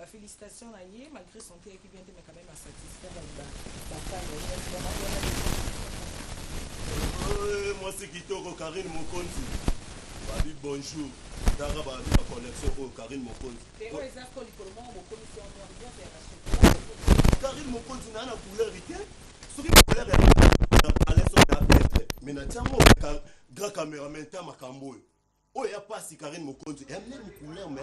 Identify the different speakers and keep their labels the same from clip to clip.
Speaker 1: Félicitations à Yé, malgré son thé qui vient de mais quand même à satisfaire
Speaker 2: moi c'est Kitoko Karine Mokonzi. Babi bonjour. Dara babi la collection au Karine Mokonzi. Karine Mokonzi n'a pas couleur rité. Ce qui couleur est à l'aise d'être. Mais n'a pas grand caméraman ta makambo. Oh, il n'y a pas si Karine Mokonzi. Elle a même couleur, mais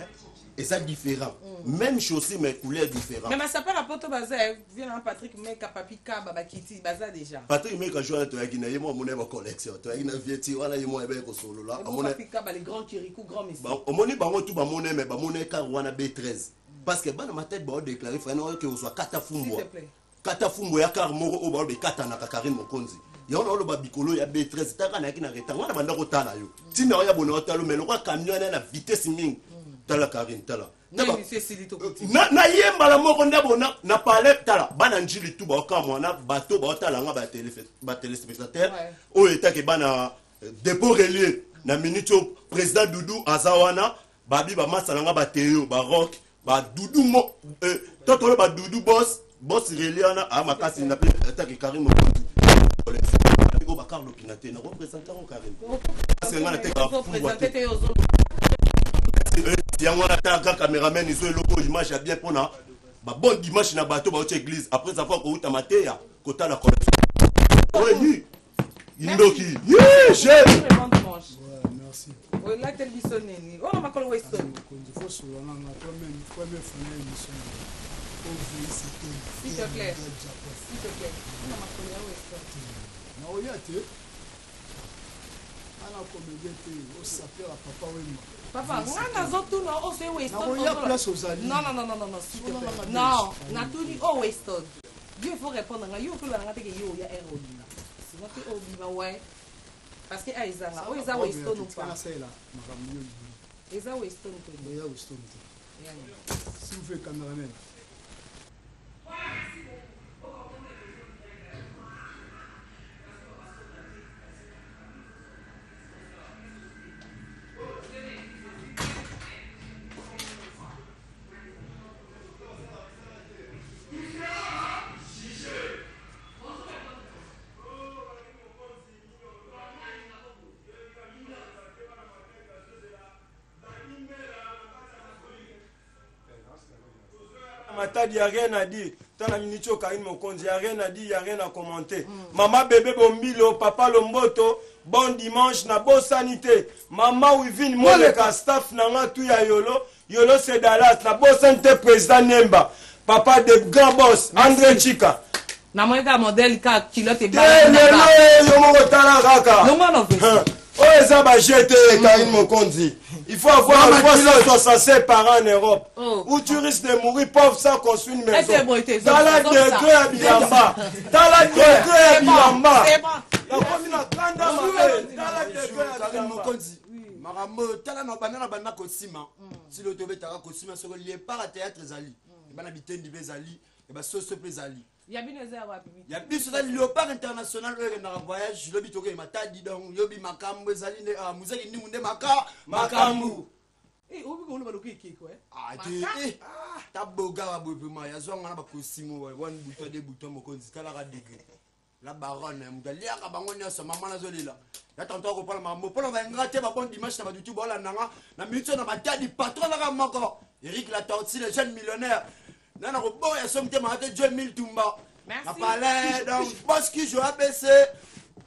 Speaker 2: c'est différent. Même chose, mais couleur différente.
Speaker 1: Mais ça peut rapporter au bazar. Viens Patrick Meka, Papi Kaba, Bakiti, bazar déjà.
Speaker 2: Patrick Meka, je vais te dire, il y a mon collection. Tu as une vieille, voilà, il y a mon solo là.
Speaker 1: Papi Kaba, les grands Kirikou, grands messieurs.
Speaker 2: Au moins, il y a tout mon mais mon Karouana B13. Parce que dans ma tête, je déclarer que vous soyez Katafumbo.
Speaker 1: S'il te plaît.
Speaker 2: Katafumbo, il y a Karmoro, au bord de Katana, Karine Mokonzi. Il y a un babicolo, il y a B13, il y a un retard. On a un retard là. Si il y a un retard, mais le camion a la vitesse ming. Tala Karine, tala. Na yemba la moko ndabo na parler tala. Bana njili tout ba okamo na bateau ba tala nga ba téléspectateur. O eta ke bana dépôt relié na minute président Doudou Azawana babi ba masala nga ba teyo ba rock ba Doudou mo totolo ba Doudou boss relié na a makasi na pe eta ke Karine Mokonzi. Au Bakar Lopinate, nous représentons Karine. Parce que nous avons représenté si on a un caméraman, ils ont le image bien pour nous. Bonne image na bateau dans l'église. Après avoir que tu as maté, côté la collection. Oui, Indoki.
Speaker 3: Merci.
Speaker 1: Oui, là, tu es bisonné. Oh, ma collègue Weston. S'il te plaît. S'il te plaît. Ma collègue Weston. Papa, non, s'il te plaît. Non, Nathalie, oh Weston. Dieu faut répondre. Il faut la regarder que yo ya erreur. Sinon tu oublie ouais. Parce que Aïza là, oh Aïza Weston ou pas. Aïza Weston ou pas.
Speaker 3: Weston. Si vous faites caméraman.
Speaker 4: Matadi, il n'y a rien à dire. Tana Minicho Karine Mokonzi, il n'y a rien à dire, il n'y a rien à commenter. Maman bébé Bombilo, papa Lomboto, bon dimanche, na bonne sanité. Maman Wivine, moi le staff, nanga tout ya yolo. Yolo Sedalas, la bossante président Nemba, papa de grand boss, André Chika.
Speaker 1: Na mweka modèle ka kilote
Speaker 4: Yo moko tala kaka.
Speaker 1: No man of it.
Speaker 4: Oh, ça va jeter Karine Mokonzi. Il faut avoir un poste 66 par an en Europe. Où tu risques de mourir pauvre sans construire une maison. Dans la degré à Bilamba. Dans la degré à Bilamba. La commune à Kanda Mabé. Dans la degré à Bilamba.
Speaker 2: Marambo, tala na banana bana kosima. Si le tobe tara kosima, ce que lié par à théâtre zali. Et ben habiter ni bezali. Et ben soso bezali.
Speaker 1: Il y a bien des heures wapi.
Speaker 2: Il y a bien ce léopard international dans un voyage. Je l'ai dit que mata dit donc yobi makambo ezali ne muzaki ni munde makambo.
Speaker 1: Eh, obi ko lo baloki ki ko
Speaker 2: Ah, ta boga wa bopima ya zo ngana ba kosimo one bouton deux boutons mokonzi tala ka degré. La baronne mudali aka bango nyasa mama na zolila. Ya tanto ko pala mambo pala ba ngate ba bon dimanche na ba YouTube bola nanga na minute na batadi patron na ka moko. Eric la tortue le jeune millionnaire. Nana ko boya somte ma te 2000 tumba.
Speaker 1: Merci.
Speaker 2: Na palais donc Boski jo ABC.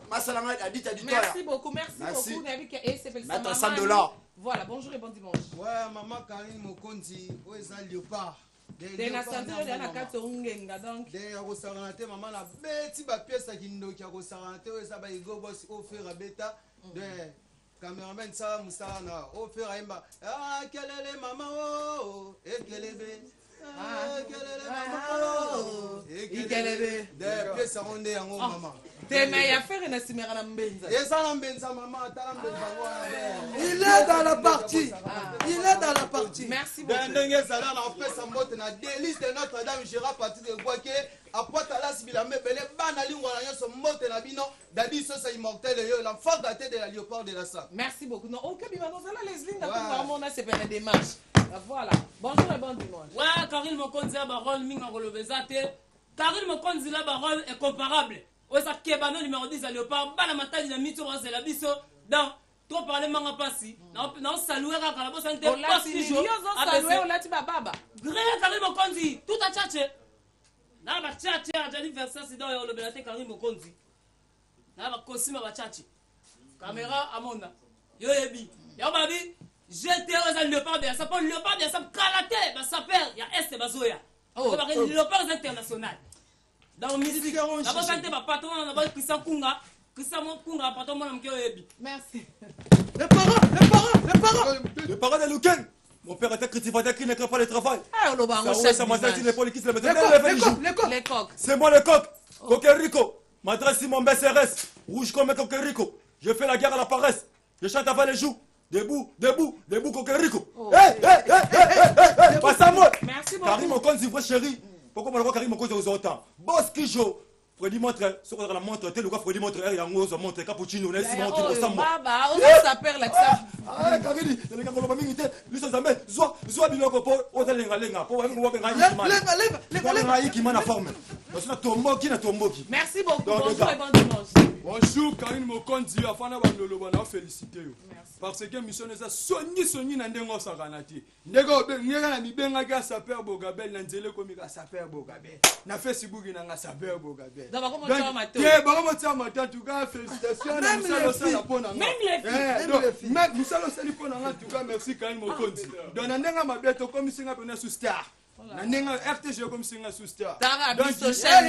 Speaker 2: Masalanga a dit
Speaker 1: Merci beaucoup, merci beaucoup. Nabi ke s'appelle
Speaker 2: Maître $100.
Speaker 1: Voilà, bonjour et bon dimanche.
Speaker 3: Ouais, maman Karine Mokonzi, oza léopard.
Speaker 1: De na santé de na kato ungenga donc.
Speaker 3: De ya kosarante maman na beti ba pièce kindoki ya kosarante oza ba igo boss offrir beta de cameraman ça musala na offrir imba. Ah kelele maman oh ekelebe. Ah kelele maman.
Speaker 1: Ekelebe.
Speaker 3: De pièce ronde yango maman.
Speaker 1: Tema ya faire na simera na mbenza.
Speaker 3: Eza na mbenza maman tala mbenza ngwa.
Speaker 5: Il est dans la partie. Il est dans la partie.
Speaker 1: Merci beaucoup.
Speaker 3: Ndenge zala na pesa mbote na délice de Notre-Dame Gérard parti de Boaké apporte à la sibilambe belé bana lingwa na nyoso mbote na bino dadi sosa immortel yo l'enfant gâté de la léopard de la sa.
Speaker 1: Merci beaucoup. Non, aucun bima non là les lignes d'accord on a c'est faire des démarches. Voilà. Bonjour et bon dimanche.
Speaker 6: Ouais, Karine Mokonzi la parole minga kolobezate. Karine Mokonzi la parole est comparable. Osa kebano numéro 10 à léopard bana matali na mito c'est la biso dans trop parler manga pasi. Non saluer kaka la bossa nte
Speaker 1: posti jo. Saluer on lati baba.
Speaker 6: Gré Karine Mokonzi tout a tchatché. Na ba tchatché à l'anniversaire c'est dans le belate Karine Mokonzi. Na ba kosima ba tchatché. Caméra amona. Yo yebi. Yo babi j'étais aux léopard de ça pour léopard de ça karaté ba saper ya est bazoya. Oh, léopard international. Dans musique, la bosse ante ba patron na ba Christian Kunga patron na mke oyebi.
Speaker 1: Merci.
Speaker 5: Les parents.
Speaker 4: Les parents de Luken. Mon père était cultivateur qui n'écrit pas le travail.
Speaker 1: Ah, on va en
Speaker 4: ça m'a dit les politiques le mettent
Speaker 1: les coques.
Speaker 4: C'est moi le coq. Cocorico. M'adresse mon BCRS. Rouge comme Cocorico. Je fais la guerre à la paresse. Je chante avant les joues. Debout, Cocorico. Passe à moi.
Speaker 1: Merci beaucoup.
Speaker 4: Karim Mokonzi, vrai chéri. Pourquoi on voit Karim Mokonzi aux autant? Boss qui joue. Freddy montre, sur la montre, tel quoi Freddy montre, il y a un montre, cappuccino, on est montre, on
Speaker 1: baba, on s'appelle là ça.
Speaker 4: Ah, Karine, les gars, on va m'inviter, lui sans jamais, soit biloko pour, on va lenga, pour un gros bengaï qui m'a la forme. Parce que tombo qui n'a tombo qui.
Speaker 1: Merci beaucoup, bonjour et bon dimanche.
Speaker 3: Bonjour Karine Mokonzi, afana bandolo bana féliciter yo. Parce que mission eza soni na ndengo sakanati. Ndego ngeka na mibenga ka saper bogabel na nzele komika saper bogabel. Na Facebook na nga saper bogabel.
Speaker 1: Donc comment tu vas matin?
Speaker 3: Yeah, comment tu vas matin? En tout cas, félicitations. Même les filles. Même Moussalo Sali pour en tout cas, merci Karine Mokonzi. Donc na ndenga mabeto comme singa pena sous star. Na ndenga RTG comme singa sous star.
Speaker 1: Donc social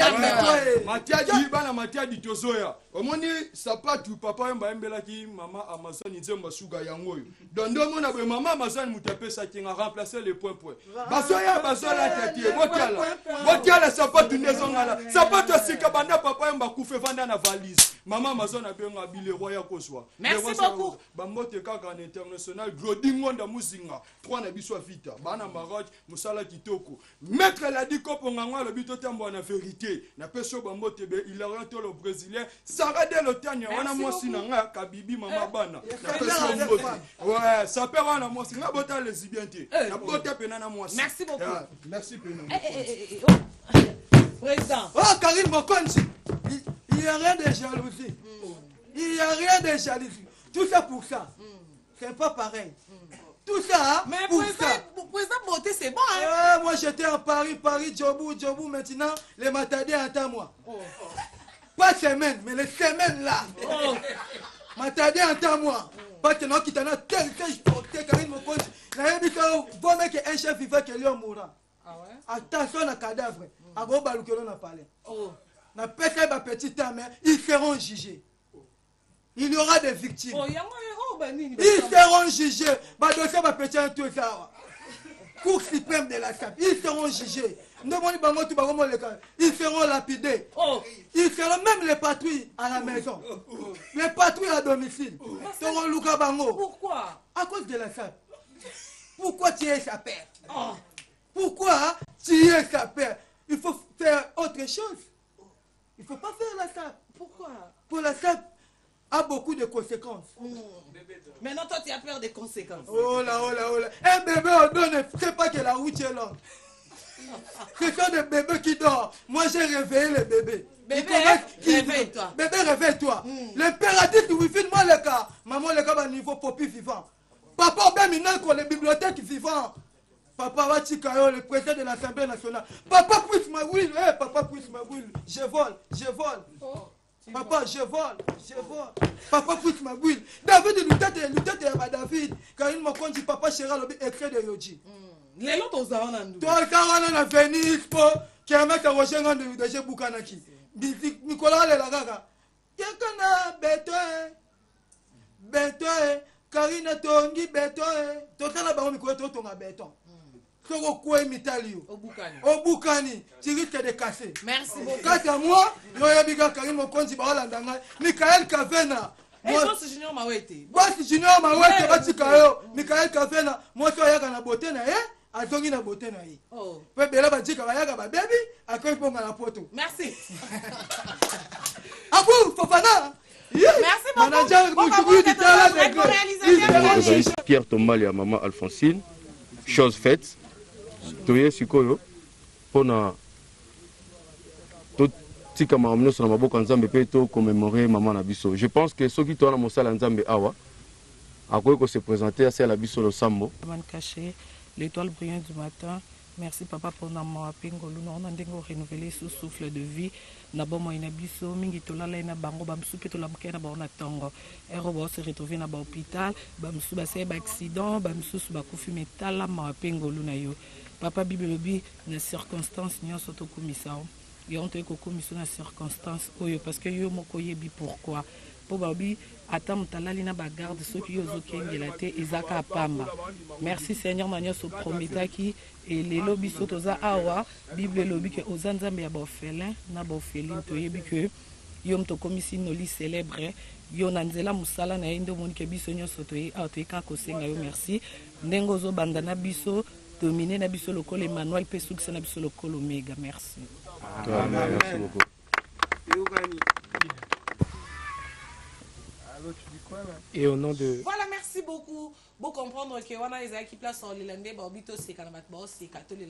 Speaker 3: Matiadi bana Matiadi tozoya. Omoni sapatu papa yamba embela ki mama Amazon nzemba suga yango yo. Donc ndomo na be mama Amazon mutapesa kinga remplacer les points. Basoya basola tati botiala sapatu nezongala. Sapatu sika banda papa yamba kufe vanda na valise. Mama Amazon abenga bile roya kozwa.
Speaker 1: Merci beaucoup.
Speaker 3: Bambote kaka en international Grodingo nda muzinga. Trois na biso vita. Bana Maroc musala kitoko. Maître la dit kopo ngangwa le bito tambo na vérité. Na peso bambote be il oriente le brésilien. Sarade le tanya wana mwasi na nga kabibi mama bana. Na peso mbote. Ouais, ça perd wana mwasi nga bota les ibienté. Na bota pena na mwasi.
Speaker 1: Merci beaucoup.
Speaker 3: Merci pena.
Speaker 1: Président.
Speaker 5: Oh, Karine Mokonzi. Il n'y a rien de jalousie. Il n'y a rien de jalousie. Tout ça pour ça. C'est pas pareil. Tout ça,
Speaker 1: mais
Speaker 5: pour
Speaker 1: président Beauté, c'est bon, hein?
Speaker 5: Ouais, moi j'étais à Paris, Djobou, maintenant, les matadés attendent moi. Pas semaine, mais les semaines là. Matadés attendent moi. Pas que non, qui t'en a tel, Karine Mokonzi. Bon mec un chef vivant qui est mourant.
Speaker 1: Ah ouais?
Speaker 5: Attention à cadavre. À gros baloukelon n'a pas. Oh. Na pété ma petite dame, ils seront jugés. Il y aura des victimes.
Speaker 1: Oh,
Speaker 5: ils seront jugés. Bah dossier ma petite tout ça. Cour suprême de la SAP. Ils seront jugés. Ils seront lapidés. Oh. Ils seront même les patrouilles à la maison. Les patrouilles à domicile.
Speaker 1: Pourquoi?
Speaker 5: À cause de la SAP. Pourquoi tu es sa père? Oh. Pourquoi tu es sa père? Il faut faire autre chose. Il ne faut pas faire la SAP.
Speaker 1: Pourquoi?
Speaker 5: Pour la SAP a beaucoup de conséquences.
Speaker 1: Maintenant, toi, tu as peur des conséquences.
Speaker 5: Oh là, oh là, oh là. Un bébé au dos ne sait pas que la route est longue. Ce sont des bébés qui dorment. Moi, j'ai réveillé les bébés.
Speaker 1: Bébé, réveille-toi.
Speaker 5: Bébé, réveille-toi. L'impératif du wifi, moi, le cas. Maman, le cas, va niveau popi vivant. Papa, ben, maintenant, qu'on les bibliothèques vivants. Papa, va Chikayo, le président de l'Assemblée nationale. Papa, puisse ma will. Papa, puisse ma will. Je vole, je vole. Oh. Papa, je vole, je vole. Papa, puisse ma will. David, lutte ma David. Quand il m'a dit, papa, chéra, le écrit de Yoji.
Speaker 1: Les lots, on s'en a un.
Speaker 5: Toi, quand on a venu, qui a mis à Roger de Boukanaki. Nicolas, le gaga. Yakana, béton, Karina Tongi, béton. Tout ça, là-bas, on me connaît ton béton. Au Boukani, tu risques de casser.
Speaker 1: Merci beaucoup.
Speaker 5: Quant à moi, Michael Kavena.
Speaker 1: Boss Junior Mawete.
Speaker 5: Boss Junior Mawete, Batikayo. Michael Kavena. Moi, tu as na beauté na azongi na beauté na ye. Oh. Pe bela ba dika ba yaga ba baby, akoy ponga na poto.
Speaker 1: Merci.
Speaker 5: Abou Fofana.
Speaker 1: Merci beaucoup.
Speaker 7: Pierre Tombal et maman Alphonsine. Chose faite. Toye sikoyo pona to tika mamno na maboko nzambe pe to commémorer maman na biso. Je pense que ceux qui tourna mosala nzambe awa akoy ko se présenter à la biso le sambo.
Speaker 8: Caché l'étoile brillante du matin. Merci papa pour nama pingolu na on ndengo renouveler ce souffle de vie na bomo ina biso mingi tolala ina bango bamsu pe tolamuke na baona tongo ero ba se retrouver na ba hôpital bamsu ba se ba accident bamsu ba kufi metala ma pingolu na yo papa bibelobi na circonstance nyonso to komisa yo on te ko komisa na circonstance oyo parce que yo moko yebi pourquoi pour babi attends talali na ba garde ceux qui yozo kengela te ezaka pamba merci Seigneur na nyonso prometaki et les lobbies sont aux awa bible lobby que aux nzambe ya bofélin na bofélin to yebi que yom to komisi no li célèbre yo na nzela musala na endo monike biso nyonso to e auto ka ko senga yo merci ndengo zo banda na biso dominer na biso lokolo Emmanuel pe succès na biso lokolo Omega merci.
Speaker 7: Merci beaucoup.
Speaker 8: Et au nom de...
Speaker 1: Voilà, merci beaucoup. Pour comprendre que on a les qui place sur l'Irlandais, Bobito, c'est Kanamat Boss, c'est Catholique,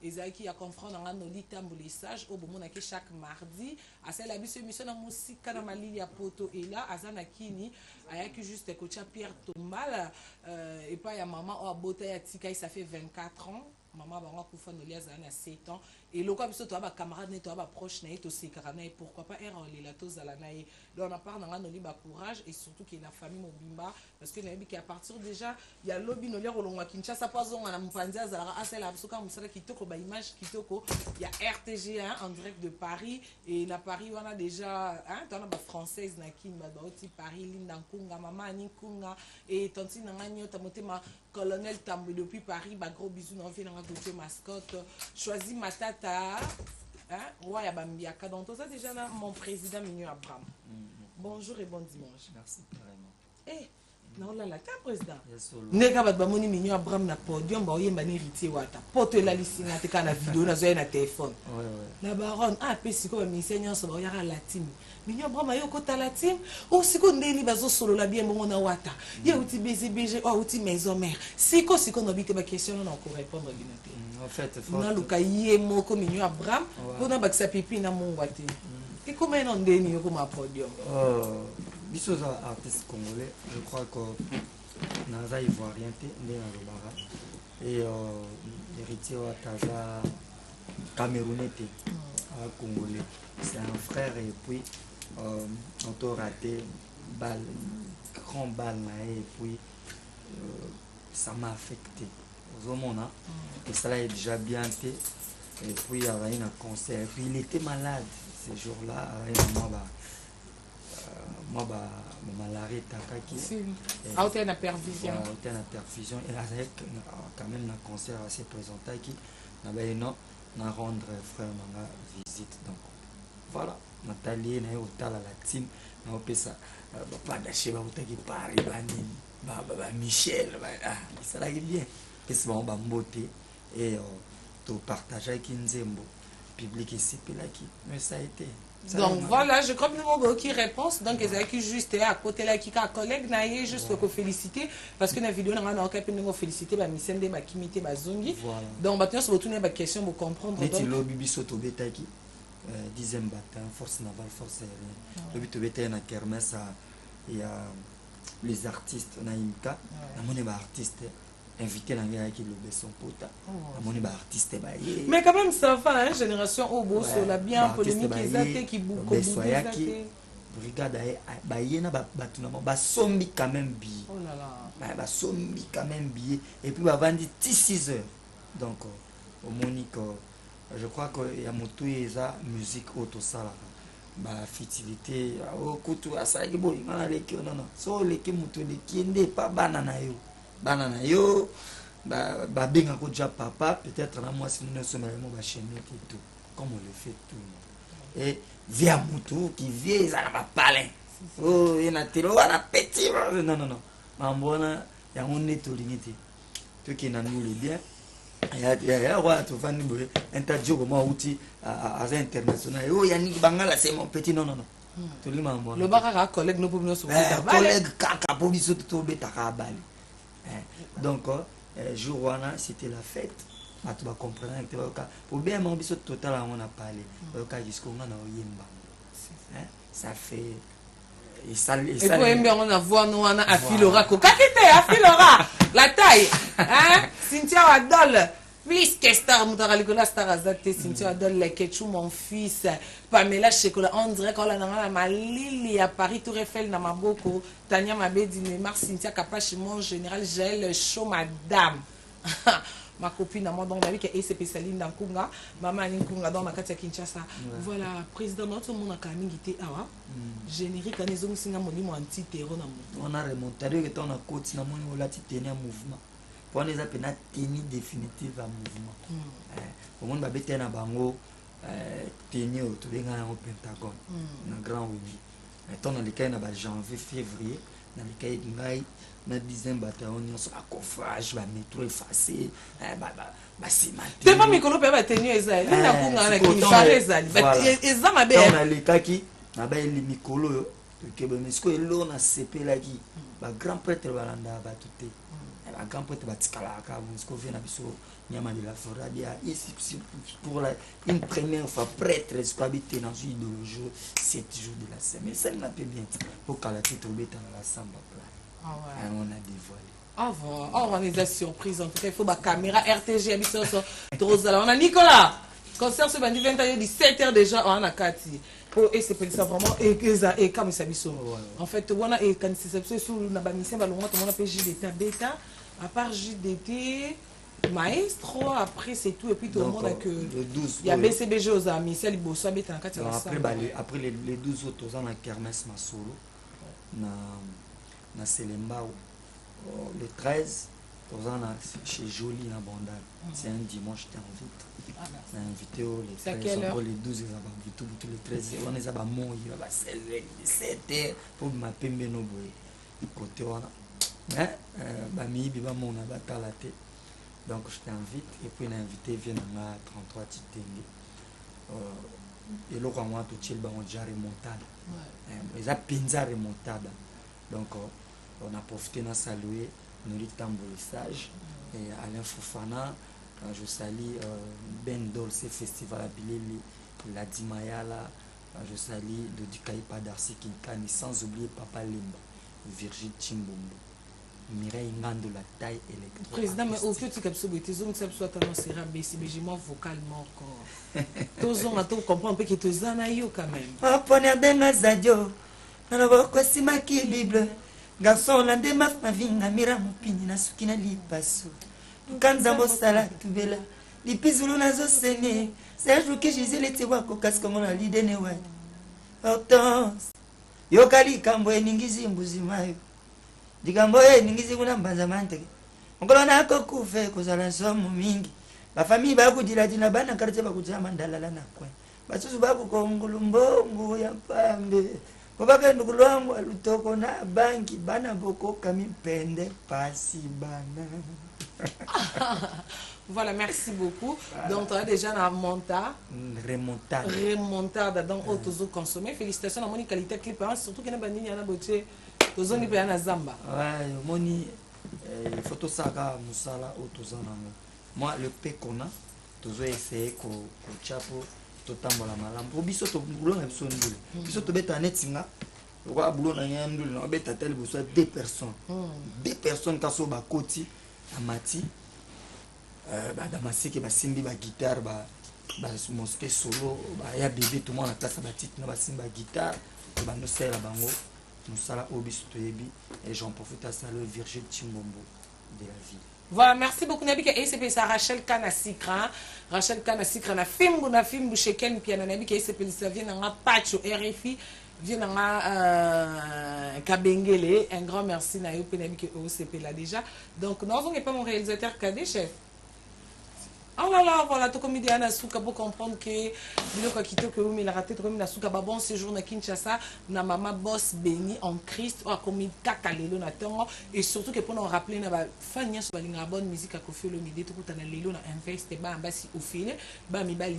Speaker 1: les qui a comprendre nos litamboulissage au moment que chaque mardi, à celle la bise mission en musique, Kanamali, à Poto et là, à Zanakini, à qui juste coach Pierre Tombal, et pas à maman, à Beauté, à Tika, ça fait 24 ans. Maman va avoir couffé de liaison à 7 ans et le cas biso toi ba camarade ne toi ba proche na to se karana et pourquoi pas erreur les latos à la naïe donc on a parlé dans nos ba courage et surtout que la famille mobimba parce que nabi qui à partir déjà il y a lobby no lero longa Kinshasa pas on a mpanzia za la asela bisoka musala kitoko ba image kitoko il y a RTG hein, en direct de Paris et na Paris on a déjà hein on a ba française na kin ba oti Paris Linda Nkunga maman Nkunga et tanti na ngani tamotema colonel Tambo depuis Paris ba gros bisous dans vie côté mascotte choisi Matata hein roi ya Bambiaka donc tout ça déjà là mon président Mignon Abraham. Bonjour et bon dimanche.
Speaker 9: Merci carrément.
Speaker 1: Eh non là là président neka bat ba moni Mignon Abraham na podium ba oyemba ni héritier wata poto la lisinga te kana vidéo na zoya na téléphone la baronne ah pe siko ba misenya so ba yara latine Mignon Abraham ayo kota latine o siko ndeli bazo solo la bien bongo na wata ya uti BG o uti maison mère siko no bite ba question na ko répondre binate
Speaker 9: en fait
Speaker 1: na luka ye moko Mignon Abraham pona ba ksa pipi na mongwa te et comment on ndeni yo comme podium
Speaker 9: biso za artiste congolais je crois que naza ivoirien te ndé na lobara et héritier wa taza camerounais te congolais c'est un frère et puis on t'a raté balle grand balle et puis ça m'a affecté. Au moment, et ça est déjà bien été. Et puis il y avait un concert. Et puis il était malade ce jour-là. Moi, malaria takaki.
Speaker 8: Ah, tu as une perfusion.
Speaker 9: Tu as une perfusion. Et avec quand même un concert assez présenté qui n'a rendre frère manga visite. Donc voilà. Nathalie na yo tala la team na opesa papa daché ba utaki Paris ba Michel ça l'a bien. Et c'est bon ba mbote et to partager qui nzembo public ici là qui mais ça a été.
Speaker 8: Donc voilà, je crois que nous avons qui réponse. Donc ils ont qui juste à côté là qui a collègue naïe juste pour féliciter parce que la vidéo n'a pas capé nous féliciter ba mission de ba kimité ba zongi. Donc maintenant sur retourner ba question pour comprendre.
Speaker 9: Donc le bibi soto betaki 10e bataille force navale force aérienne. Le but betaki na kermesse il y a les artistes na imka na moni ba artiste invité dans qui le son pota mon artiste
Speaker 8: mais quand même ça va hein génération au beau sur la bien polémique exacte qui beaucoup
Speaker 9: regarde ba yena ba tuna ba sombi quand même bi
Speaker 8: oh là là
Speaker 9: ba sombi quand même bi et puis ba vandi 6 heures donc au monique je crois que ya moto eza musique auto sala ba futilité au kutu asali boy ngana leki non so leki moto leki ndé pas banana yo banana yo ba benga ko déjà papa peut-être na moi si nous sommes vraiment ba chaîne et tout comme on le fait tout et via mutu qui vient ça va parler oh il na telo na petit non mambona ya on est tout limité tout qui na nous le bien ya roi to fani boye interview comme outil à international oh ya ni bangala c'est mon petit non tout le monde
Speaker 8: le baraka collègue nous pour nous sauver
Speaker 9: collègue kaka pour biso to betaka bali. Donc, jour c'était la fête. Tu vas comprendre que pour bien mon biso total on a parlé. Jusqu'au moment où ça fait et ça
Speaker 8: et puis bien on a voir nous on a Afilora kokakite Afilora la taille hein Cynthia Adol plus que star mutaralikola star azate Cynthia Adol le ketchou mon fils Pamela Chekola on dirait qu'on a dans ma Lili à Paris Tour Eiffel na maboko Tania Mabedi Neymar Cynthia Kapache mon général Jaël Chaud madame ma copine à moi donc avec et spécialiste dans Kunga maman Nkunga dans ma Katia Kinshasa voilà président notre monde a quand même quitté awa générique à nezongi singa monimo anti terror na
Speaker 9: on a remonté que on a côté na monimo la tenir mouvement pour les appeler na tenue définitive à mouvement au monde ba bete na bango tenue autour de au Pentagone na grand wing maintenant les cas na ba janvier février na les cas ngai na 10e bataillon nyonso ba coffrage ba métro effacé ba ciment
Speaker 8: te pas mikolo pe ba tenue ezali na kunga na ki pare ezali ba ezama be
Speaker 9: na les cas qui na ba li mikolo yo ke ba mesko elo na sepelaki ba grand prêtre balanda ba tuté ba grand prêtre ba tikala ka mesko vient na biso nyama de la forêt ici pour une première fois prêtre est habité dans une idéologie 7 jours de la semaine ça n'a pas bien pour qu'à la titre beta la samba
Speaker 8: ah ouais
Speaker 9: on a dévoilé
Speaker 8: on a des surprises en tout cas il faut ma caméra RTG on a Nicolas concert ce vendredi 20h 17h déjà on a Kati et c'est pour ça vraiment et comme ça biso en fait on a et quand c'est sur na ba mission ba longa tout monde appelle JDT bêta à part JDT maestro après c'est tout et puis tout le monde a que il y a BCBG aux amis c'est liboso bêta Kati
Speaker 9: après les 12 autres on a kermesse masolo na Selembao le 13 chez Jolie na Bandal c'est un dimanche t'invite on a invité les 13 les 12 et tout les 13 on est à Bamon il va 16h 17h pour ma pembe no boy côté on ba mi bi ba mon na batalate donc je t'invite et puis l'invité vient na 33 Titenge et là quand moi tout chill ba on déjà remontada ils a pinza remontada donc on a profité de saluer Noli Tambolissage et Alain Fofana. Je salue Ben Dolce Festival à Bilili, la Dimayala. Je salue Dodikaï Padarsi Kinkani, sans oublier Papa Limba, Virgile Chimbombo, Mireille Ngando, la taille électrique.
Speaker 8: Président, mais au fait, tu as dit que tu as BCBG vocalement encore. Tous on a tout comprendre que tu as eu quand même.
Speaker 9: Oh, ponner d'un azadio. Alors, quoi si ma qui Bible? garçon la ndemas mavinga mira mupini na suki na lipaso kanza mosala tubela lipizulu nazosenge serjour que jésus leti wako kasi komona lidene wa Hortense yoka likambo eningizi mbuzi mayo likambo eningizi kuna mbanza manteke mokolo nakokufa kozala nsomo mingi bafamille bakudiladila bana kartie bakutya mandalala na kwe basusu bakukongulu mbongo ya pambe kobakende kulongwa lutoko na banki bana bokoka mipende pasi bana.
Speaker 1: Voilà, merci beaucoup. Donc, tu as déjà la remontada dans Otozo consommé. Félicitations à Moni qualité clip, surtout qu'il y a une yana boché, Tozo ni payana zamba.
Speaker 9: Ouais, Moni photo saga musala Otozo namo. Moi le pe kona, Tozo essayer ko chapo totambola malamu. Po biso to boulot na biso ndule. Biso to beta netinga. Wa boulot na ndule na beta tel biso deux personnes. Deux personnes kaso ba koti amati. Damasike basimbi ba guitare ba mosquée solo ba ya bébé tout le monde na place ba titre na basimbi ba guitare ba no sala bango musala obiso toyebi et j'en profite à saluer Virgile Chimbombo de la ville.
Speaker 1: Voilà, merci beaucoup Nabi et c'est ça Rachel Kanasikra na fimbu sheken piano Nabi et c'est ça vient na pacho RFI vient na Kabengele, un grand merci na yo Nabi que OCP là déjà. Donc non, on n'est pas mon réalisateur cadet chef. Oh là là, voilà, tout comme il dit Anna Souka pour comprendre que il a raté comme il a Souka bon séjour na Kinshasa, na maman boss béni en Christ, comme il kakalelo na tongo et surtout que pour nous rappeler na ba fanya so balinga bonne musique à Kofi Olomide tout na lelo na invest ba mbasi au fil, ba mi ba $10.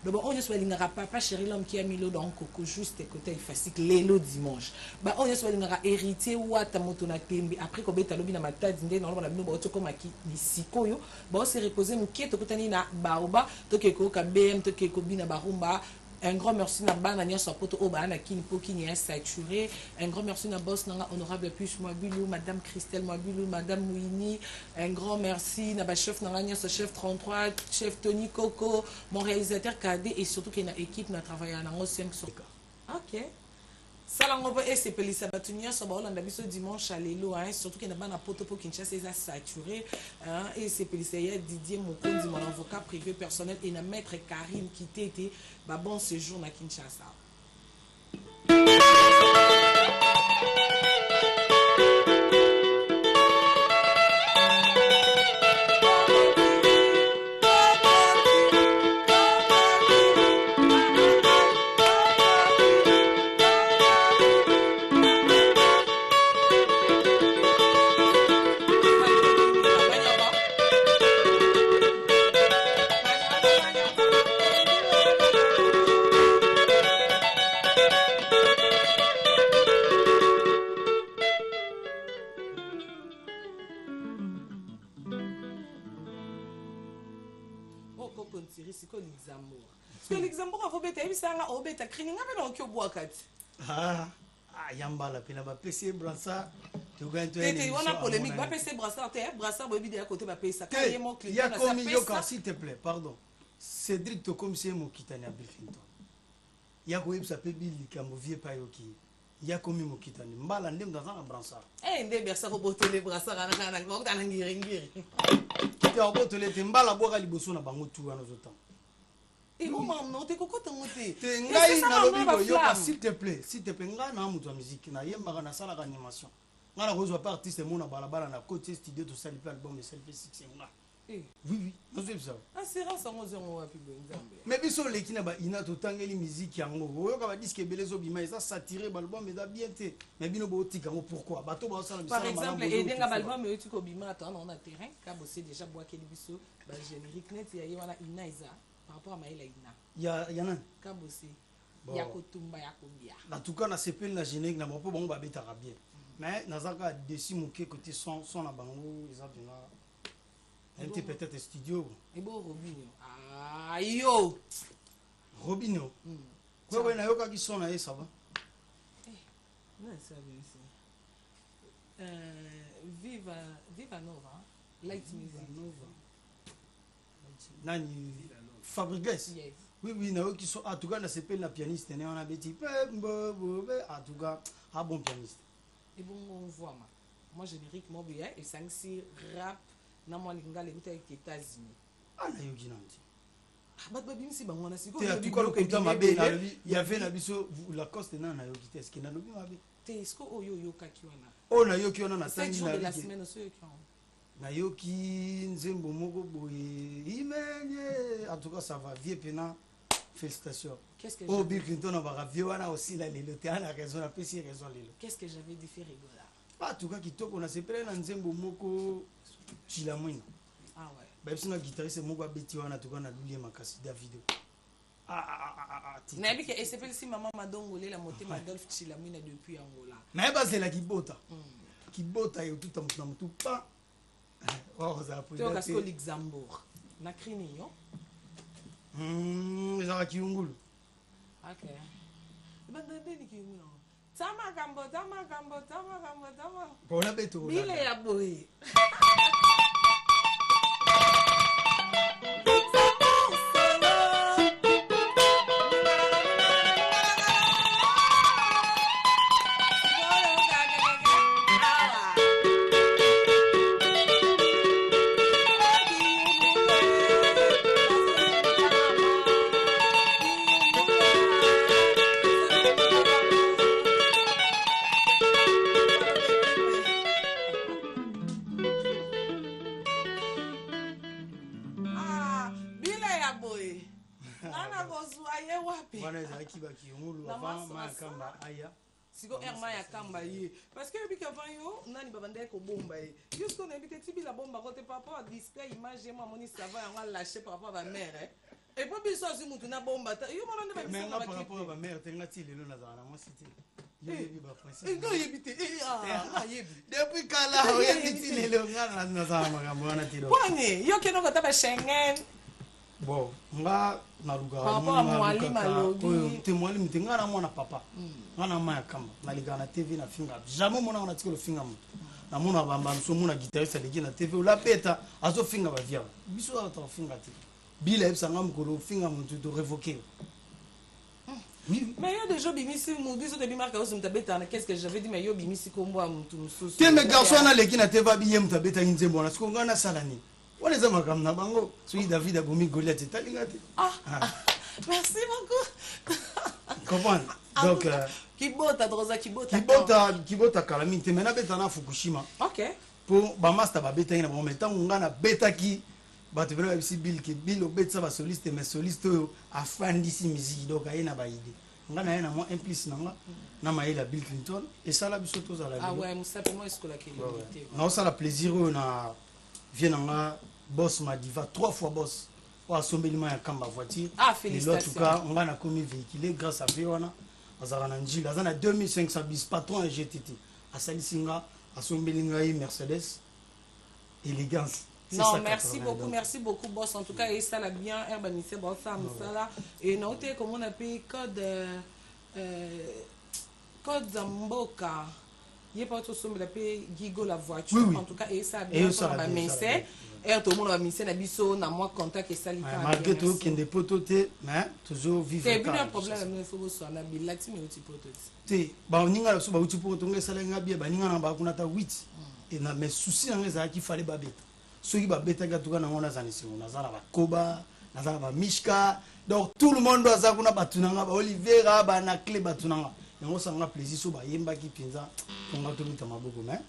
Speaker 1: Donc on est balinga papa chéri l'homme qui a mis l'eau dans coco juste côté facile lelo dimanche. Ba on est balinga héritier ou ta moto na tembi après ko beta lobi na matadi ndé na ba bino ba to comme aki ni sikoyo, ba se reposer tokutani na baoba tokeko ka BM tokeko bina barumba. Un grand merci na banania so poto oba na kini po kini est saturé. Un grand merci na boss na honorable plus Moabilu, madame Christelle Moabilu, madame Mouini. Un grand merci na ba chef na ngania so chef 33, chef Tony Coco, mon réalisateur cadet et surtout qui na équipe na travailler na ngo 5 sur. OK. Salango et c'est Pelissa Batunia sur Hollande biso dimanche à l'élo hein surtout qu'il y a pas na poto pour Kinshasa c'est saturé hein et c'est Pelissa Didier Mokondi mon avocat privé personnel et na maître Karim qui était ba bon séjour na Kinshasa.
Speaker 5: Yambala pena ba PC brassard tu gagne tu
Speaker 1: es on a polémique ba PC brassard tu brassard ba bidi à côté ba PC ça y est mon client
Speaker 5: ya comme yoka s'il te plaît pardon Cédric to comme c'est mo kitani abilfinto ya ko yebsa pe bili kambo vie pa yoki ya comme mo kitani mbala ndem dans un brassard
Speaker 1: nde bersa ko botele brassard ana kana ko tana ngiri
Speaker 5: kiti a botele te mbala boka liboso na bango tu wana zotan.
Speaker 1: Et comment non t'es coco t'es
Speaker 5: ngai na lobi yoka s'il te plaît ngai na mutu musique na yemba na sala animation ngana kozwa pas artiste mona balabala na côté studio to sali album de selfie 6 nga oui nous c'est ça
Speaker 1: c'est rare ça on zéro wapi nzambe
Speaker 5: mais biso leki na ba ina to tangeli musique yango yoka ba disque belezo bima eza saturé album eza bien te mais bino bo tika ngo pourquoi bato ba sala
Speaker 1: par exemple et denga album yo tiko bima attends on a terrain ka bosser déjà bois keli biso ba générique net ya wana inaisa par rapport à Maïla Ina.
Speaker 5: Il y en a.
Speaker 1: Kabossi. Il y a Kotumba, il y a Kombia.
Speaker 5: En tout cas, on a CP la générique, on a pas bon babé tarabien. Mais on a décidé de côté son la bango, ils ont un petit peut-être studio.
Speaker 1: Et bon Robinho. Ah yo.
Speaker 5: Robinho. Quoi ouais na yoka qui son là ça va.
Speaker 1: Non ça bien ici. Viva Nova. Light music Nova.
Speaker 5: Nani Fabrice. Oui, qui sont en tout cas, c'est pas la pianiste, on a petit peu, en tout cas, un bon pianiste.
Speaker 1: et bon on voit moi générique moi bien et 5-6 rap na moi linga les avec les États-Unis
Speaker 5: ah na yogi nanti
Speaker 1: bah bim si bango na siko
Speaker 5: tu ko ko ma be na il y avait na biso la coste na yogi est-ce que na lobi ma be
Speaker 1: te est-ce que oyo kaki wana
Speaker 5: oh na yoki wana na
Speaker 1: sangi na semaine so yoki
Speaker 5: na yoki nzembo moko boye imenye en tout cas ça va vieux pena félicitations.
Speaker 1: Qu'est-ce que
Speaker 5: oh Bill Clinton va vieux wana aussi la lelo te ana raison na pesi raison lelo
Speaker 1: qu'est-ce que j'avais dit faire rigola
Speaker 5: ah en tout cas kitoko na sepele na nzembo moko chilamwina
Speaker 1: ah ouais
Speaker 5: ba sina guitariste moko abeti wana to kana lulie makasi Davido
Speaker 1: na bika et sepele si maman madongole la moté Adolphe Chilamwina depuis Angola
Speaker 5: na ba c'est la kibota yo tout na mutu pa oh ça pour
Speaker 1: toi parce que Luxembourg na crini yo
Speaker 5: za kiungulu
Speaker 1: ok banda ndeni kiungulu tama kambo
Speaker 5: bona beto
Speaker 1: bile ya boy siko erma ya kamba ye parce que bika vanyo nani babandé ko bomba ye jusqu'on habite tibi la bomba côté papa display image moi moni ça va on lâcher par rapport à ma mère et puis biso si mutu na bomba yo mona ndeba
Speaker 5: biso mais par rapport à ma mère tenga ti lelo na zana moi cité yebi ba principe
Speaker 1: ngo yebite yebi
Speaker 5: depuis kala yebiti lelo ngana na zana makambo wana tilo
Speaker 1: bone yo keno ko taba Schengen
Speaker 5: bon nga na lugara te mwalimu te nga na mwana papa nga na maya kamba na ligara na TV na finga jamais mona na tikolo finga mutu na mona bamba so mona guitariste legi na TV la beta azo finga ba via biso ata finga te bila ebsa nga mukolo finga mutu to révoquer
Speaker 1: oui mais yo déjà bimisi mu biso de bimarka oso mtabeta na qu'est-ce que j'avais dit mais yo bimisi kombo mutu mususu
Speaker 5: te me garçon na legi na TV biye mtabeta nzembo na siko nga na salani wale za makamna bango soyi David abomi Goliath etalingate
Speaker 1: merci beaucoup
Speaker 5: comprendre donc kibota kalami te mena beta na Fukushima
Speaker 1: ok
Speaker 5: pour ba master ba beta ina ba metan ngana beta ki ba te bela bisi Bill ki Bill obetsa ba soliste mais soliste afandisi musique donc ayena ba idée ngana yana mo implice na maïla Bill Clinton et ça la biso to za la
Speaker 1: ah ouais musape moi eskola ki
Speaker 5: na ça la plaisir na viens boss ma diva 3 fois boss wa sombelima ya kamba voiture
Speaker 1: félicitations
Speaker 5: en tout cas on a commis véhiculé grâce à Viona azana njila azana 2500 bis patron et GTT asalisinga asombelinga Mercedes élégance
Speaker 1: non merci beaucoup boss en tout cas et ça l'a bien urbanisé boss ça là et noté comment on appelle code Zamboka il est pas tout sombre la paix Gigo la voiture en tout cas et ça bien ça mais c'est et tout le monde va misser na biso na moi contact et ça li ka
Speaker 5: malgré tout qu'il des pototé mais toujours vivre
Speaker 1: c'est bien un problème il faut so na bilati mais tu pototé
Speaker 5: te ba ninga so ba uti poto ngesa lenga bia ba ninga na ba kuna ta 8 et na mais souci na ngesa ki fallait ba beta so ki ba beta ga tuka na ngona zanisi na zala ba koba na zala ba mishka donc tout le monde doit zakuna batunanga ba Olivera ba na clé batunanga yango sanga plaisir so ba yemba ki pinza ponga to mita maboko mais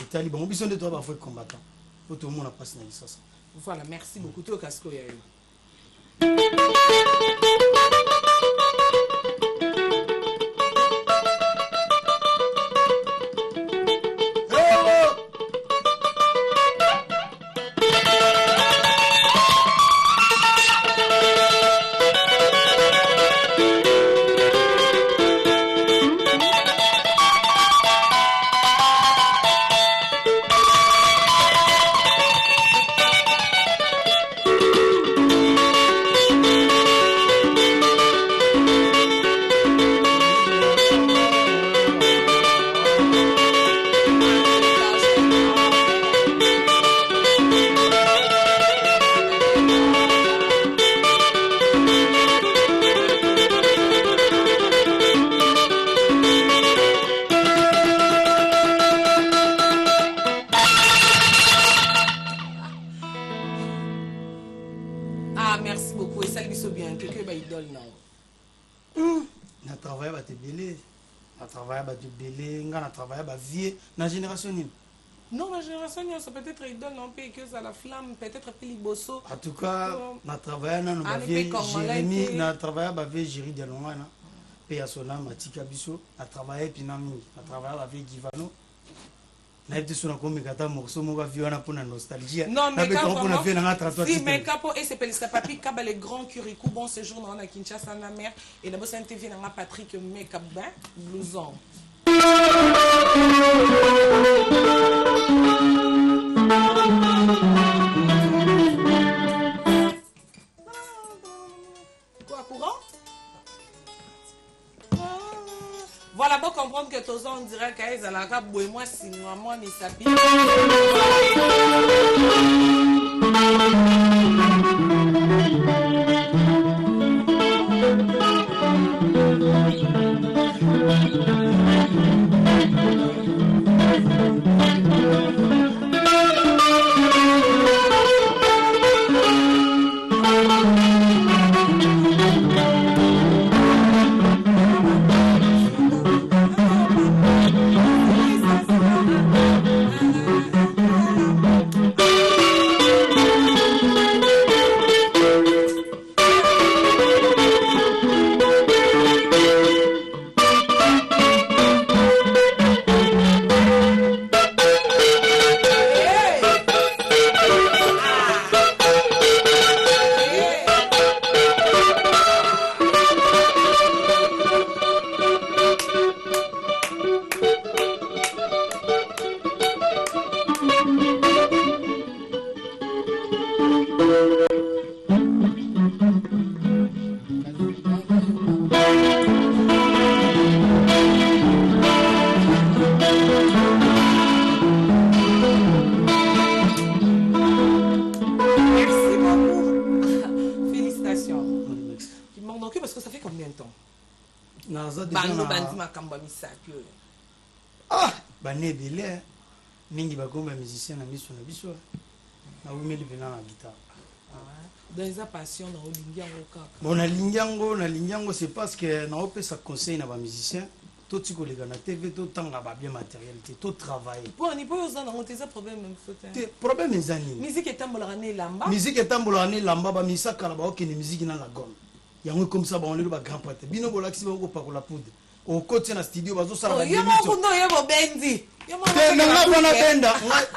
Speaker 5: etali ba biso de toi ba fois combattant pour tout le monde a passé dans ça.
Speaker 1: Voilà, merci beaucoup. Tout le casco, il y a eu. Ah, merci beaucoup. Et ça lui soit bien. Que bah idole non.
Speaker 5: Na travail ba te belé. Na travail ba te belé, nga na travail ba vie na génération ni.
Speaker 1: Non, la génération ça peut être idole non pas que ça la flamme, peut-être Pili Bosso.
Speaker 5: En tout cas, na travail na ba vie Jérémy, na travail ba vie Jérémy de Longana. Pe ya sona matika biso, na travail pinami, na travail ba vie Givano. Na été sur un communicateur morceau mo va vivre pour la nostalgie.
Speaker 1: Non mais quand
Speaker 5: on a fait na 33.
Speaker 1: Si mais capo et c'est pelisa papi kaba les grands curicou bon séjour dans la Kinshasa na mer et d'abord c'est TV na Patrick make-up ben blouson. Quoi courant? Voilà, pour comprendre que tous on dirait qu'ils ont la cape et moi, si moi, ni sapi.
Speaker 5: Ah, bané belé, mingi bagomba musicien na biso na biso. Na wimeli bena na guitare.
Speaker 1: Dans les passion na olingiango kaka.
Speaker 5: Bon na lingiango c'est parce que na opé ça conseil na ba musicien. Tout tiko les na TV tout tanga ba bien matérialité, tout travailler.
Speaker 1: Bon, ni pas ça na oteza problème même sauter.
Speaker 5: Te problème ezani.
Speaker 1: Musique etambola ne lamba.
Speaker 5: Musique etambola ne lamba ba misaka la ba okene musique na la gomme. Yango comme ça ba on le ba grand pote. Bino bolakisi ba ko pakola poudre. Au côté na studio bazo sala ba
Speaker 1: demi. Yo mo yo bendi. Yo mo
Speaker 5: na bana benda.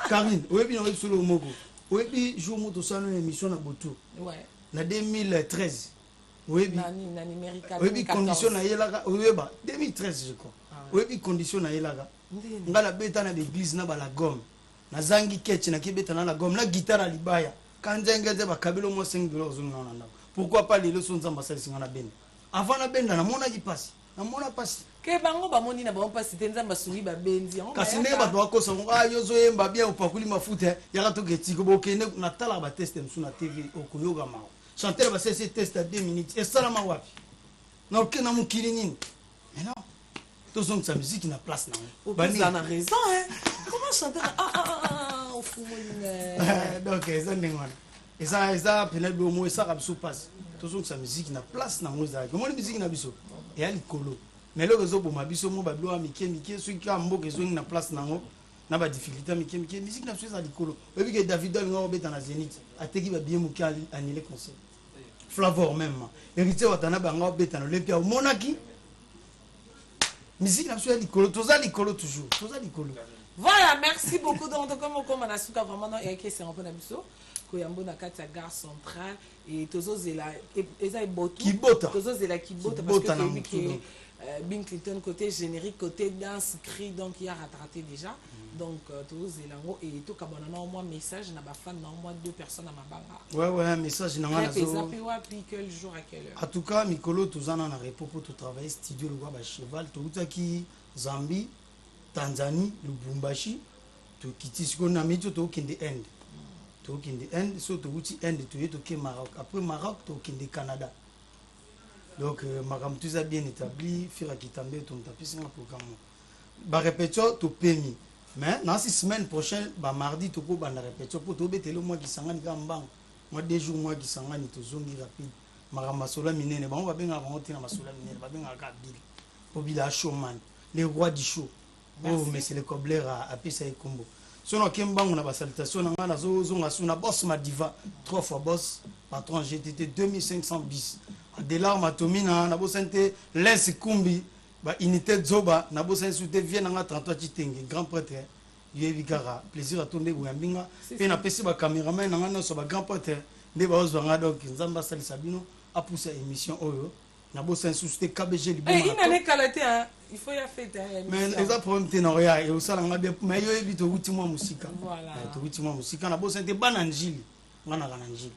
Speaker 5: Karine, oyebi na solo moko. Oyebi jour moto sala une émission na Boto. Ouais. Na 2013. Oyebi
Speaker 1: na numérique.
Speaker 5: Oyebi condition na yelaka oyeba 2013 je crois. Oyebi condition na yelaka. Ngala beta na l'église na ba la gomme. Na zangi ketch na kibeta na la gomme na guitare libaya. Kanzengeze ba kabelo mo 5 dollars zunga na. Pourquoi pas les leçons nzamba salisi ngana benda. Avant na benda na mona ki passe. Na mona passe.
Speaker 1: Ke bango ba moni na ba passe nzamba sungi ba benzi.
Speaker 5: Kasi ne ba to akosa yozo yemba bien opakuli mafuta ya ka to getiko bokene na tala ba test msu na TV okoyoga ma. Chanter ba cesse test à 2 minutes et ça la ma wapi. Na okena mukili nini. Mais non. Tous ont sa musique na place na.
Speaker 1: Ba ni na raison hein. Comment chanter au fou
Speaker 5: donc ça ndengwana. Et ça peut-être au moins ça comme passe. Tous ont sa musique na place na moza. Comment la musique na biso? Et elle colo. Mais le réseau pour ma biso mo ba blo mike ceux qui a mboke zo na place na ngo na ba difficulté mike musique na biso za likolo. Obi que David ngo beta na Zénith. Ateki ba bien mukali annulé concert. Flavor même. Héritier watana ba ngo beta na Olympia au Monaki. Musique na biso likolo, toza likolo toujours. Toza likolo.
Speaker 1: Voilà, merci beaucoup. Donc, comme on a su vraiment et que c'est un peu d'abisso. Koyambo na kati ya gare centrale et tozo zela eza botu.
Speaker 5: Kibota.
Speaker 1: Tozo zela kibota parce que Bill Clinton côté générique, côté danse, cri, donc il y a rattrapé déjà. Donc tozo zela ngo et tout kabana na au moins message na ba fan na au moins 2 personnes à ma banga.
Speaker 5: Ouais un message na ngana zo.
Speaker 1: Puis quel jour à quelle heure.
Speaker 5: En tout cas, Mikolo tozana na repos pour tout travailler studio le roi ba cheval toutaki Zambie, Tanzanie, Lubumbashi, to kitisiko na mito to kende end. To kende end so to uti end to ke Maroc. Après Maroc to kende Canada. Donc Maram tout ça bien établi, Fira Kitambe to tapis un programme. Ba répétition to permis. Mais dans 6 semaines prochaines, ba mardi to ko ba na répétition pour to betelo moi qui sangani ka mbang. moi 2 jours moi kisangani tozongi rapide makambo masola minene bango babengaka bango te na masola minene babengaka Bill Obila Showman les rois du show. Oh monsieur le cobleur a pisa e combo sono kembango na ba salutation na ngana zonga suna boss ma diva 3 fois boss patron GTT 2500 bis de larmes atomina na bosente les kumbi ba unité zoba na bosente soute vient na 33 Chitenge grand prêtre yebi kara plaisir à tourner boyambinga pe na pesi ba cameraman na ngana so ba grand prêtre nde ba ozwanga donc nzamba sali sabino a poussé émission oyo na bosente soute KBG libo
Speaker 1: il n'a pas calaté il faut y faire
Speaker 5: mais les problème tenoria et au salanga bien mais yo ebito utimwa musika
Speaker 1: voilà
Speaker 5: to utimwa musika na bosente bananjili ngana kananjili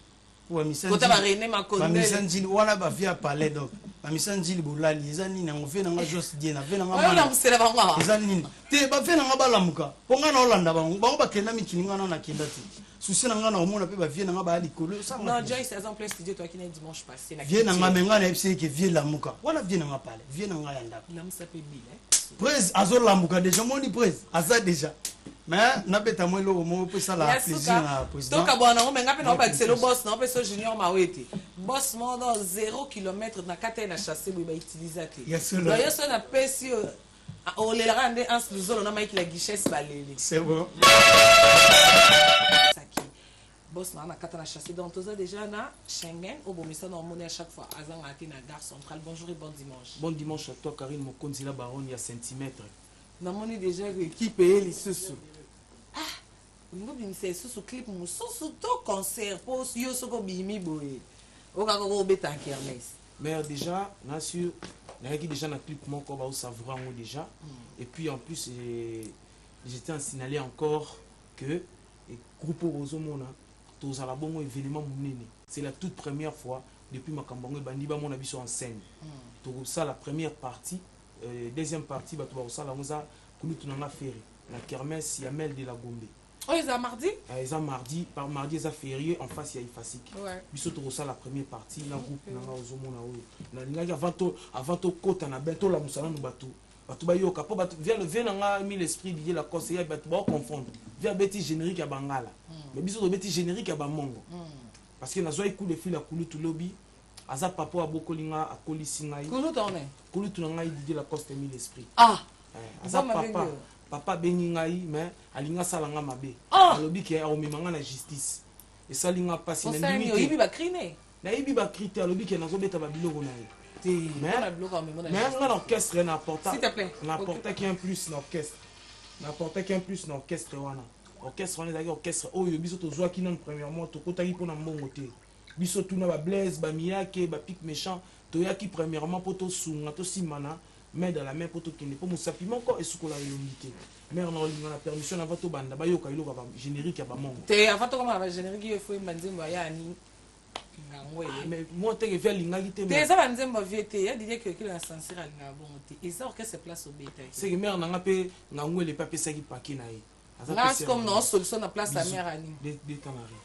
Speaker 5: pour misanjili
Speaker 1: kota ba René Makondele
Speaker 5: misanjili wana ba via palais donc ba misanjili bolali ezani na ngove na nga Jos Diena ve na nga
Speaker 1: mana musela bango
Speaker 5: ezani te ba ve na nga balamuka ponga na Holanda bango bango bakenda mikilinga na kenda te souci na nga na omona pe ba vie na nga ba likolo ça
Speaker 1: non Joyce exemple studio toi qui n'est dimanche passé na
Speaker 5: vie na nga menga na epsi ke vie lamuka wana vie na nga palais vie na nga yanda
Speaker 1: na msape bile
Speaker 5: Prez azo lamuka déjà moni prez aza déjà mais na beta mo lo mo pe ça la plaisir na président
Speaker 1: donc abona ngo menga pe na ba excellent boss na pe so junior mawete boss mo dans 0 km na kata na chasser bo ba utilisateur yo so na pesi o le rande ans luzolo na maiki la guichesse balele
Speaker 5: c'est bon
Speaker 1: boss na kata na chasser donc toza déjà na Schengen au bomisa na monnaie à chaque fois azanga ati na gare centrale bonjour et bon dimanche.
Speaker 10: Bon dimanche à toi Karine Mokonzi la baronne ya centimètre.
Speaker 1: Na moni déjà équipe et lisusu. Ah, ngo binise susu clip mususu to concert pour yo soko bimi boye. Oka ko beta kermesse.
Speaker 10: Mais déjà na sur na qui déjà na clip moko ba savourer ngo déjà et puis en plus j'étais en signalé encore que groupe Rosomona à la bonne événement monene. C'est la toute première fois depuis ma campagne bandi ba mon abiso en scène. Tout ça la première partie, deuxième partie ba tout ça la moza kulu tunanga férié. La kermesse Yamel de la Gombe.
Speaker 1: Oh ils a mardi?
Speaker 10: Ils a mardi, par mardi ils a férié en face il y a Ifasik.
Speaker 1: Ouais.
Speaker 10: Biso tout ça la première partie la groupe nanga ozomona o. Na linga avant to kota na bento la musala no bato. Bato ba yoka po bato vient nanga mis l'esprit d'idée la conseiller bato ba confondre. Vient beti générique à Bangala. Mais biso to beti générique à Bamongo. Parce que na zo écoute le fil la kulu to lobby. Aza papo a bokolinga a kolisinga.
Speaker 1: Kulu tourné.
Speaker 10: Kulu to nanga d'idée la coste mis l'esprit.
Speaker 1: Ah.
Speaker 10: Aza papa bengi ngai mais alinga salanga mabe. Lobi ke a omemanga na justice. Et ça linga passe na limite.
Speaker 1: Ça ibi ba criner.
Speaker 10: Na ibi ba criter lobi ke na zo beta ba biloko na ye. Mais l'orchestre n'apporte
Speaker 1: s'il te plaît
Speaker 10: n'apporte qu'un plus l'orchestre n'apporte qu'un plus l'orchestre wana orchestre on est orchestre oyo biso to zwa kina premièrement to kotaki pona mbongo te biso tuna ba blaze ba miyake ba pic méchant to yaki premièrement poto sunga to simana mais dans la main poto kende po musapi moko esukola yongite mère na linga na permission avant to banda ba yoka iloka ba générique ya ba mongo
Speaker 1: te avant to koma ba générique yo fo mbanzemba ya ni.
Speaker 10: Mais moi tu es l'ingagité
Speaker 1: mais ça va nous m'inviter il dit que qu'il a censé à l'ingabonté et ça que c'est place au bétail
Speaker 10: c'est que mère n'a pas ngangwe les papiers ça qui paquet na
Speaker 1: là c'est comme non solution na place la mère ani
Speaker 10: des Canaries.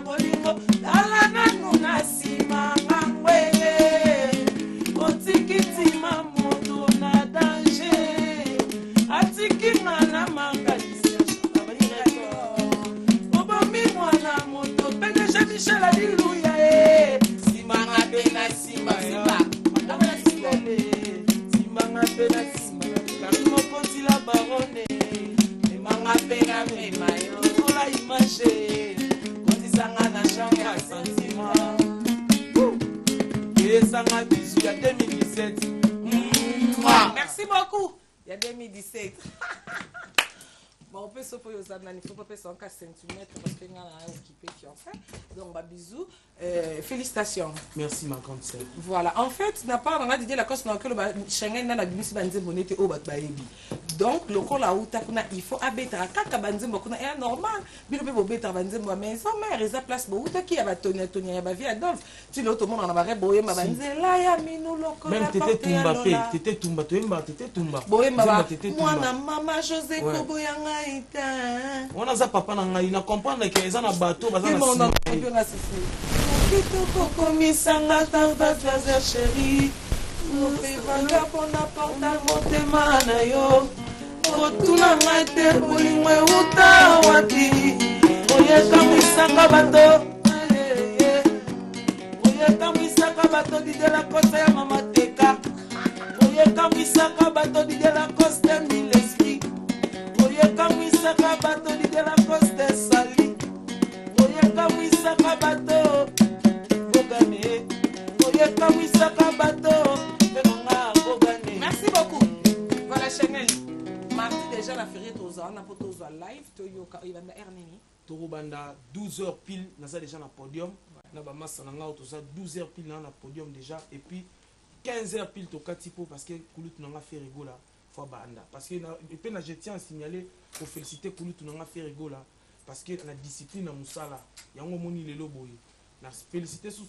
Speaker 1: Bolingo, la la na nuna si mama we.
Speaker 10: pesanga bisu ya 2017.
Speaker 1: Merci beaucoup. Il y a 2017. Bon, on peut se faire aux âmes, il faut pas faire 104 cm parce qu'il y en a un occupé qui en fait. Donc, bah, bisous. Félicitations.
Speaker 10: Merci, ma grande sœur.
Speaker 1: Voilà. En fait, n'a pas on a dit la cause dans laquelle Schengen n'a pas bonité au Batbaebi. Donc, le col à Outakuna, il faut abattre à Kaka Banzembo, est normal. Bilo peut better Banzembo, mais ça mère, ils a place pour Outaki, à Tony, Tony, à Bavia, Adolphe. Tu l'autre monde en a boyé, ma Banzela, ya minou, loco.
Speaker 10: Même t'étais Tumba, t'étais Tumba, t'étais Tumba.
Speaker 1: Boyé, ma maman, José, Koboyanga.
Speaker 10: On a ça papa na ina comprendre que ils ont un bateau bazana
Speaker 1: kokomisanga tata chéri opevanga mpona porta motema na yo otuna ngai te bolingo euta wapi oyekamisanga bato oyekamisaka bato didela kosa ya mama teka oyekamisaka bato didela kosa mille esprit oyekamisaka bato didela kosa sali oyekamisaka bato bogane oyekamisaka bato benanga bogane. Merci beaucoup. Voilà Chanel. Mardi déjà la ferie toza on a pas toza live to yoka ibanda ernini
Speaker 10: torobanda 12h pile naza déjà na podium na ba massa na ngao toza 12h pile na podium déjà et puis 15h pile to katipo parce que kulut na nga fait rigola fois banda parce que et puis je tiens à signaler pour féliciter kulut na nga fait rigola parce que la discipline na musala yango moni lelo boye na féliciter sous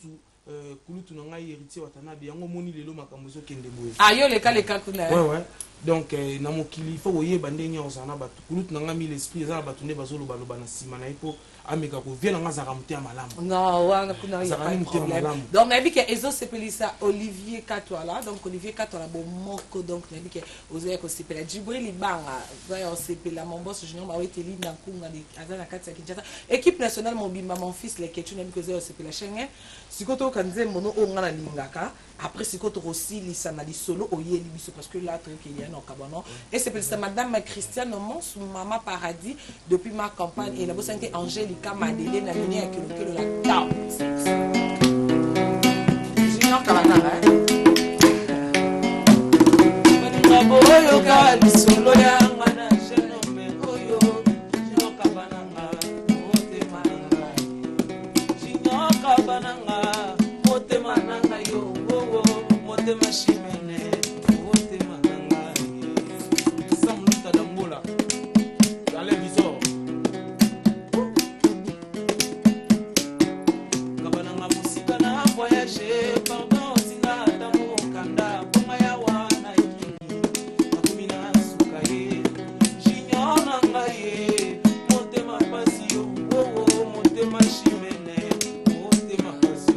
Speaker 10: kulutu na ngai héritier watanabe yango moni lelo makambo ezokende boye
Speaker 1: ayo leka kuna
Speaker 10: ouais donc na mokili faut oyeba ndenge ozana batu kulutu na ngai mi l'esprit ezala batu nde bazoloba loba na sima na ipo ameka ko viela nga zaka muté malamu
Speaker 1: non wana kuna ya pas de problème donc na bike ezo sepelisa Olivier Katwala donc Olivier Katwala bo moko donc na bike ozoya ko sepela Djibril Libanga va sepela mon boss junior ba weteli na kunga ni azana kati ya Kinshasa équipe nationale mobimba mon fils les question na bike ozoya sepela Schengen sikoto kanze mono o ngana lingaka après sikoto aussi lisana li solo oyeli biso parce que là truc il y a no kabano et c'est madame Christiane Mons maman paradis depuis ma campagne et la bosse était Angélica Madeleine na nini akilokelo la tao junior kabana ngabo yo ka li solo ya ngana jenome oyo junior kabana nga ote mananga junior kabana nga ote mananga yo ote machimene ote mananga samluta dambola allez visor kabananga musika na voyage pardon singa tamu kanda bonga ya wana ikini nakumina sukaye junior nanga ye motema pasi yo motema chimene motema pasi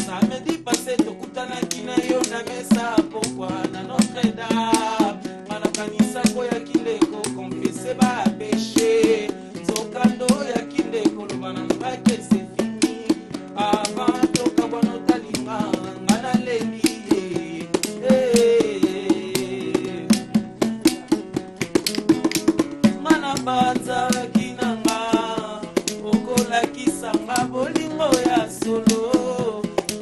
Speaker 1: samedi passé tokutanaki na yo na mesa pokwa na Notre-Dame manakanisa koya kileko confesse ba péché zokando ya kileko loba na ngake c'est fini avant tokabwana otalinga ngana leli mana banzaki nanga okolakisanga bolingo ya solo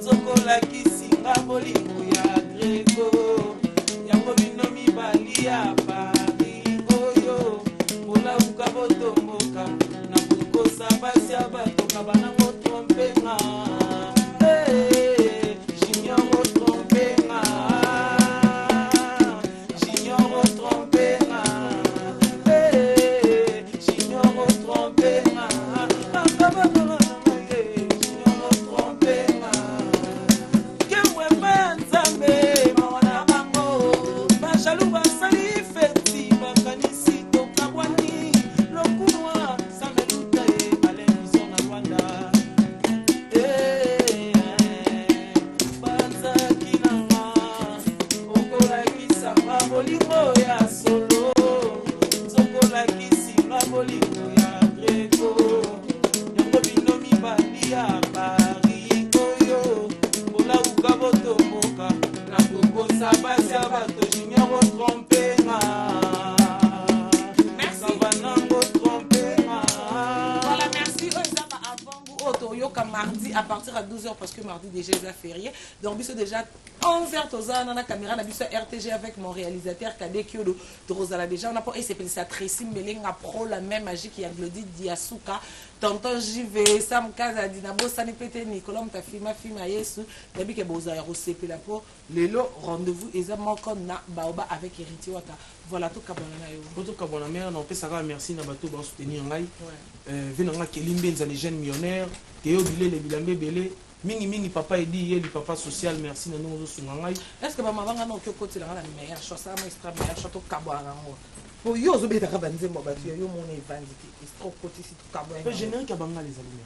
Speaker 1: zokolakisanga bolingo ya greko yango bino mibali ya Paris oyo olabuka botomboka na bukosa basi ya bato kabana toyoka mardi à partir à 12h parce que mardi déjà est férié. Donc biso déjà 11h toza na caméra na biso RTG avec mon réalisateur Kadé Kyodo Drozala déjà on a pas et c'est ça Tracy Melenga pro la même magie qui a Glody Diasuka tonton JV Sam Kaza Dinabo Sani Pété Nicolas Mtafima Fima Yesu Dabi ke boza ya rosepe la po lelo rendez-vous eza moko na baoba avec héritier wata voilà tout kabona na yo
Speaker 10: tout kabona mère non pesaka merci na bato ba soutenir ngai venanga kelimbe nzali jeune millionnaire Théo Bilé les bilambe belé mingi papa edi ye papa social merci na nous sunga ngai
Speaker 1: est-ce que maman vanga no ko kotila la meilleure chose ça moi extra meilleure chose to kabona ngo po yo zo beta kabanze mo batu yo mon evandiki extra côté si tout kabona
Speaker 10: mais générique abanga les amis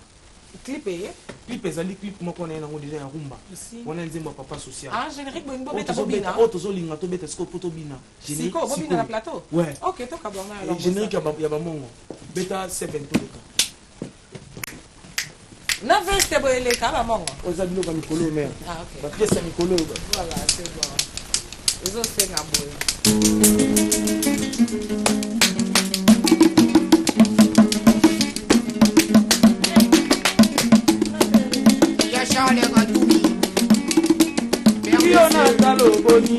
Speaker 1: clip
Speaker 10: ezali clip moko na yango déjà ya rumba wana nzembo papa social
Speaker 1: ah générique bo beta bobina
Speaker 10: o tozo linga to beta siko poto bina
Speaker 1: générique siko bobina na plateau
Speaker 10: ouais
Speaker 1: OK to kabona alors
Speaker 10: générique ya ba mongo beta 7 to beta
Speaker 1: na veste boele ka ba mongo
Speaker 10: oza biloko mikolo mer
Speaker 1: ah OK
Speaker 10: ba pièce mikolo
Speaker 1: voilà c'est bon ezo senga boye
Speaker 10: Boni